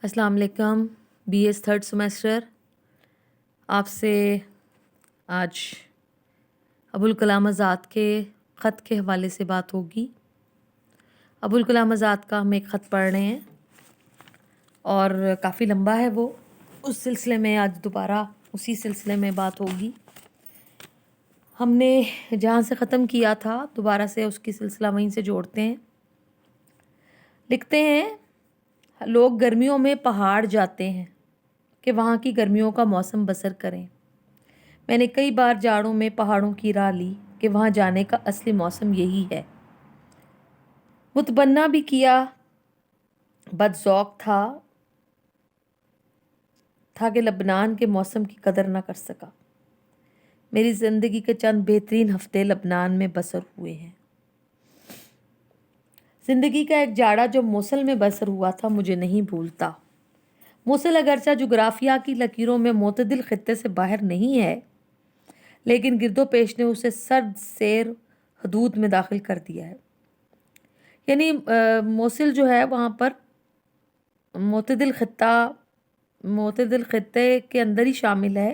अस्सलाम वालेकुम। BS third semester आपसे आज अबुल कलाम आज़ाद के ख़त के हवाले से बात होगी। अबुल कलाम आज़ाद का हम एक ख़त पढ़ रहे हैं और काफ़ी लंबा है वो। उस सिलसिले में आज दोबारा उसी सिलसिले में बात होगी। हमने जहाँ से ख़त्म किया था दोबारा से उसकी सिलसिला वहीं से जोड़ते हैं। लिखते हैं, लोग गर्मियों में पहाड़ जाते हैं कि वहाँ की गर्मियों का मौसम बसर करें। मैंने कई बार जाड़ों में पहाड़ों की राह ली कि वहाँ जाने का असली मौसम यही है। मुतबन्ना भी किया, बदज़ौक़ था कि लबनान के मौसम की कदर न कर सका। मेरी ज़िंदगी के चंद बेहतरीन हफ्ते लबनान में बसर हुए हैं। ज़िंदगी का एक जाड़ा जो मोसल में बसर हुआ था मुझे नहीं भूलता। मोसल अगरचा जुग्राफिया की लकीरों में मोतदिल खित्ते से बाहर नहीं है, लेकिन गिरदो पेश ने उसे सर्द सेर हदूद में दाखिल कर दिया है। यानी मोसिल जो है वहाँ पर मोतदिल खित्ते के अंदर ही शामिल है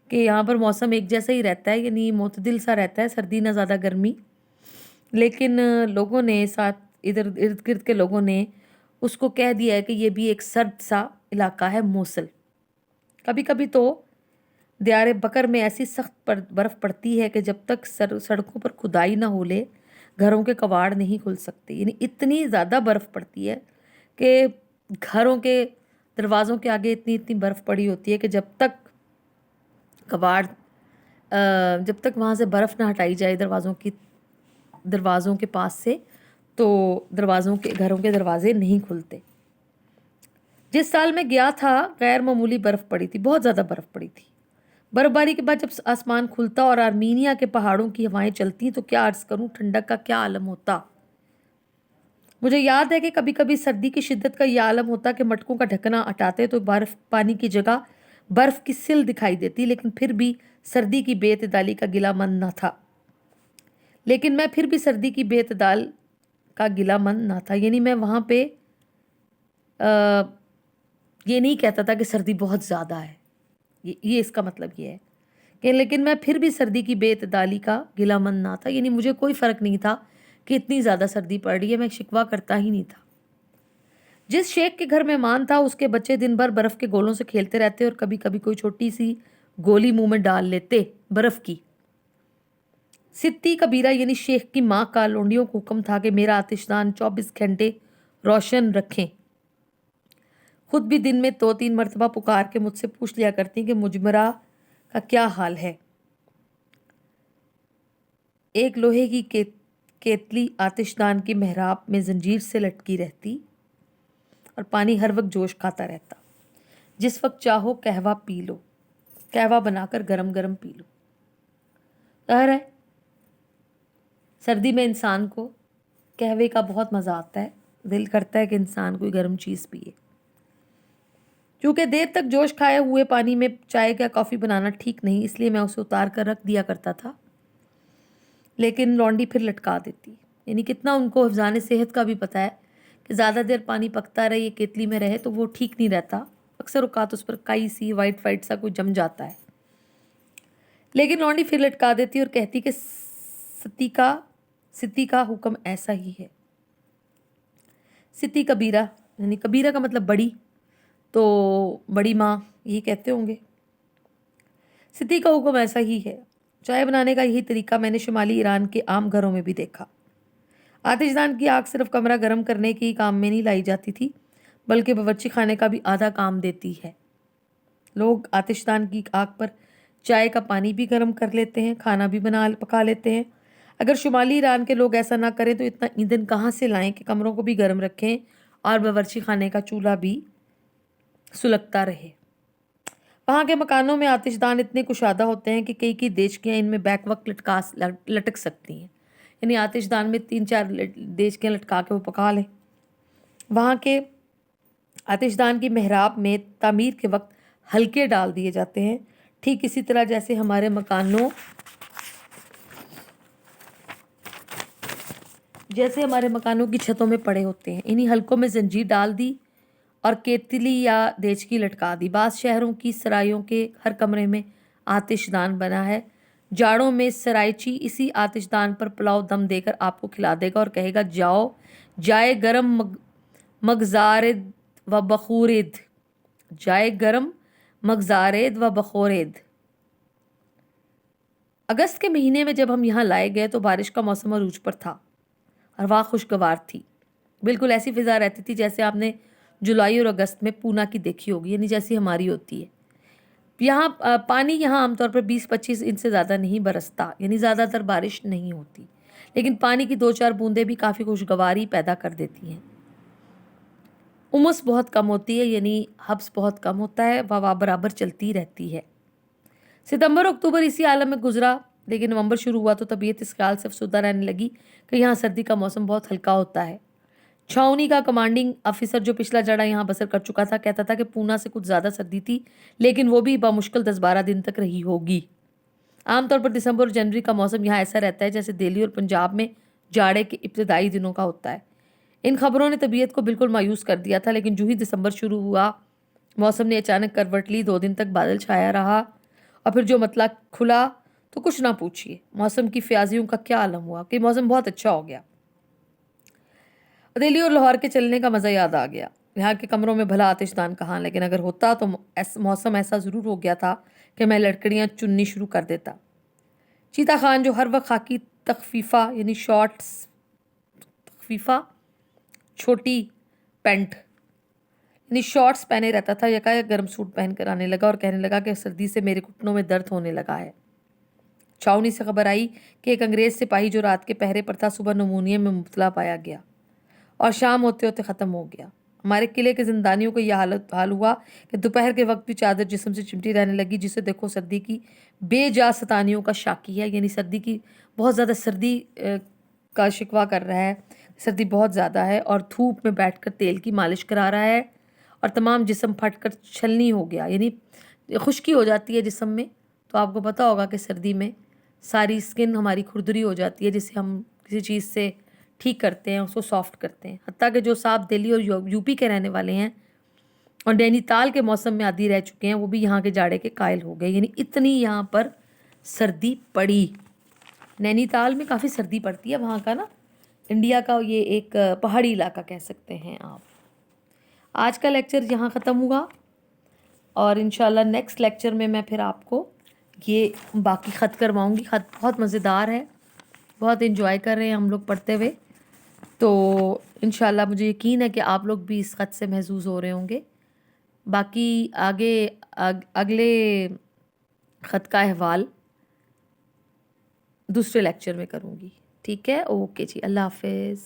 कि यहाँ पर मौसम एक जैसा ही रहता है, यानी मोतदिल सा रहता है, सर्दी ना ज़्यादा गर्मी। लेकिन लोगों ने साथ इधर इर्द गिर्द के लोगों ने उसको कह दिया है कि ये भी एक सर्द सा इलाका है मोसल। कभी कभी तो दियार बकर में ऐसी सख्त बर्फ़ पड़ती है कि जब तक सड़कों पर खुदाई ना हो ले घरों के कबाड़ नहीं खुल सकते। यानी इतनी ज़्यादा बर्फ़ पड़ती है कि घरों के दरवाज़ों के आगे इतनी इतनी बर्फ़ पड़ी होती है कि जब तक वहाँ से बर्फ़ ना हटाई जाए दरवाज़ों के पास से, तो घरों के दरवाजे नहीं खुलते। जिस साल मैं गया था गैर मामूली बर्फ़ पड़ी थी, बहुत ज़्यादा बर्फ़ पड़ी थी। बर्फबारी के बाद जब आसमान खुलता और आर्मीनिया के पहाड़ों की हवाएं चलती तो क्या अर्ज़ करूं, ठंडक का क्या आलम होता। मुझे याद है कि कभी कभी सर्दी की शिद्दत का यह आलम होता कि मटकों का ढकना हटाते तो बर्फ पानी की जगह बर्फ की सिल दिखाई देती, लेकिन फिर भी सर्दी की बेतदाली का गिला मन न था। यानी मैं वहाँ पे ये नहीं कहता था कि सर्दी बहुत ज़्यादा है, ये इसका मतलब ये है कि लेकिन मैं फिर भी सर्दी की बेतदाली का गिला मन ना था। यानी मुझे कोई फ़र्क नहीं था कि इतनी ज़्यादा सर्दी पड़ रही है, मैं शिकवा करता ही नहीं था। जिस शेख के घर मेहमान था उसके बच्चे दिन भर बर्फ़ के गोलों से खेलते रहते और कभी कभी कोई छोटी सी गोली मुंह में डाल लेते बर्फ़ की। सित्ती कबीरा यानी शेख की माँ का लोंडियों को हुक्म था कि मेरा आतिशदान 24 घंटे रोशन रखें। खुद भी दिन में 2-3 मरतबा पुकार के मुझसे पूछ लिया करती कि मुजमरा का क्या हाल है। एक लोहे की केतली आतिशदान की मेहराब में जंजीर से लटकी रहती और पानी हर वक्त जोश खाता रहता। जिस वक्त चाहो कहवा पी लो, कहवा बनाकर गरम गरम पी लो। ज़ाहिर है सर्दी में इंसान को कहवे का बहुत मज़ा आता है, दिल करता है कि इंसान कोई गर्म चीज़ पिए। क्योंकि देर तक जोश खाए हुए पानी में चाय या कॉफ़ी बनाना ठीक नहीं, इसलिए मैं उसे उतार कर रख दिया करता था, लेकिन लौंडी फिर लटका देती। यानी कितना उनको हिफ़्ज़ान सेहत का भी पता है कि ज़्यादा देर पानी पकता रहे, ये केतली में रहे तो वो ठीक नहीं रहता। अक्सर औक़ात उस पर काई सी वाइट सा कुछ जम जाता है, लेकिन लौंडी फिर लटका देती और कहती कि सित्ती का हुक्म ऐसा ही है। सित्ती कबीरा यानी कबीरा का मतलब बड़ी, तो बड़ी माँ यही कहते होंगे। सित्ती का हुक्म ऐसा ही है। चाय बनाने का यही तरीका मैंने शुमाली ईरान के आम घरों में भी देखा। आतिशदान की आग सिर्फ कमरा गर्म करने के ही काम में नहीं लाई जाती थी, बल्कि बावर्ची खाने का भी आधा काम देती है। लोग आतिशदान की आग पर चाय का पानी भी गर्म कर लेते हैं, खाना भी पका लेते हैं। अगर शुमाली ईरान के लोग ऐसा ना करें तो इतना ईंधन कहाँ से लाएं कि कमरों को भी गर्म रखें और बावर्ची खाने का चूल्हा भी सुलगता रहे। वहाँ के मकानों में आतिशदान इतने कुशादा होते हैं कि कई देचकियाँ इनमें बैक वक्त लटक सकती हैं। यानी आतिशदान में 3-4 देचकियाँ लटका के वो पका लें। वहाँ के आतिशदान की मेहराब में तामीर के वक्त हल्के डाल दिए जाते हैं, ठीक इसी तरह जैसे हमारे मकानों की छतों में पड़े होते हैं। इन्हीं हल्कों में जंजीर डाल दी और केतली या देचकी लटका दी। बास शहरों की सरायों के हर कमरे में आतिशदान बना है। जाड़ों में सरायची इसी आतिशदान पर पुलाव दम देकर आपको खिला देगा और कहेगा जाओ जाए गरम मगजारिद व बखूरिद, जाए गरम मगजारिद व बखोरिद। अगस्त के महीने में जब हम यहाँ लाए गए तो बारिश का मौसम अरूज पर था और वहाँ खुशगवार थी। बिल्कुल ऐसी फिजा रहती थी जैसे आपने जुलाई और अगस्त में पूना की देखी होगी, यानी जैसी हमारी होती है। यहाँ पानी यहाँ आमतौर पर 20-25 इंच से ज़्यादा नहीं बरसता, यानी ज़्यादातर बारिश नहीं होती, लेकिन पानी की 2-4 बूंदें भी काफ़ी खुशगवारी पैदा कर देती हैं। उमस बहुत कम होती है, यानी हब्स बहुत कम होता है, हवा बराबर चलती रहती है। सितंबर अक्टूबर इसी आलम में गुजरा, लेकिन नवंबर शुरू हुआ तो तबीयत इस ख्याल से अफसुदा रहने लगी कि यहाँ सर्दी का मौसम बहुत हल्का होता है। छावनी का कमांडिंग ऑफिसर जो पिछला जड़ा यहाँ बसर कर चुका था कहता था कि पूना से कुछ ज़्यादा सर्दी थी, लेकिन वो भी बामुश्किल 10-12 दिन तक रही होगी। आमतौर पर दिसंबर और जनवरी का मौसम यहाँ ऐसा रहता है जैसे दिल्ली और पंजाब में जाड़े के इब्तदाई दिनों का होता है। इन खबरों ने तबीयत को बिल्कुल मायूस कर दिया था, लेकिन जो ही दिसंबर शुरू हुआ मौसम ने अचानक करवट ली। 2 दिन तक बादल छाया रहा और फिर जो मतला खुला तो कुछ ना पूछिए। मौसम की फ्याजियों का क्या आलम हुआ कि मौसम बहुत अच्छा हो गया। दिल्ली और लाहौर के चलने का मज़ा याद आ गया। यहाँ के कमरों में भला आतिशदान कहाँ, लेकिन अगर होता तो मौसम ऐसा ज़रूर हो गया था कि मैं लड़कड़ियाँ चुननी शुरू कर देता। चीता खान जो हर वक्त खाकी तखफीफा यानी शॉर्ट्स तखफीफा छोटी पैंट यानी शॉर्ट्स पहने रहता था, यकायक गर्म सूट पहन कर आने लगा और कहने लगा कि सर्दी से मेरे घुटनों में दर्द होने लगा है। छावनी से खबर आई कि एक अंग्रेज़ सिपाही जो रात के पहरे पर था सुबह नमूनिया में मुब्तला पाया गया और शाम होते होते ख़त्म हो गया। हमारे किले के जिंदानियों को यह हाल हुआ कि दोपहर के वक्त भी चादर जिस्म से चिमटी रहने लगी, जिसे देखो सर्दी की बेजा सतानियों का शाकी है, यानी सर्दी की बहुत ज़्यादा सर्दी का शिकवा कर रहा है। सर्दी बहुत ज़्यादा है और धूप में बैठकर तेल की मालिश करा रहा है और तमाम जिस्म फट कर छलनी हो गया, यानी खुश्की हो जाती है जिस्म में। तो आपको पता होगा कि सर्दी में सारी स्किन हमारी खुरदरी हो जाती है, जिसे हम किसी चीज़ से ठीक करते हैं, उसको सॉफ्ट करते हैं। हत्ता कि जो साहब दिल्ली और यूपी के रहने वाले हैं और नैनीताल के मौसम में आदी रह चुके हैं, वो भी यहाँ के जाड़े के कायल हो गए, यानी इतनी यहाँ पर सर्दी पड़ी। नैनीताल में काफ़ी सर्दी पड़ती है वहाँ का ना, इंडिया का ये एक पहाड़ी इलाका कह सकते हैं आप। आज का लेक्चर यहाँ ख़त्म हुआ और इंशाल्लाह नेक्स्ट लेक्चर में मैं फिर आपको ये बाकी ख़त करवाऊँगी। ख़त बहुत मज़ेदार है, बहुत इन्जॉय कर रहे हैं हम लोग पढ़ते हुए। तो इंशाल्लाह मुझे यकीन है कि आप लोग भी इस ख़त से महसूस हो रहे होंगे। बाकी आगे अगले ख़त का अहवाल दूसरे लेक्चर में करूँगी। ठीक है, ओके जी, अल्लाह हाफ़िज़।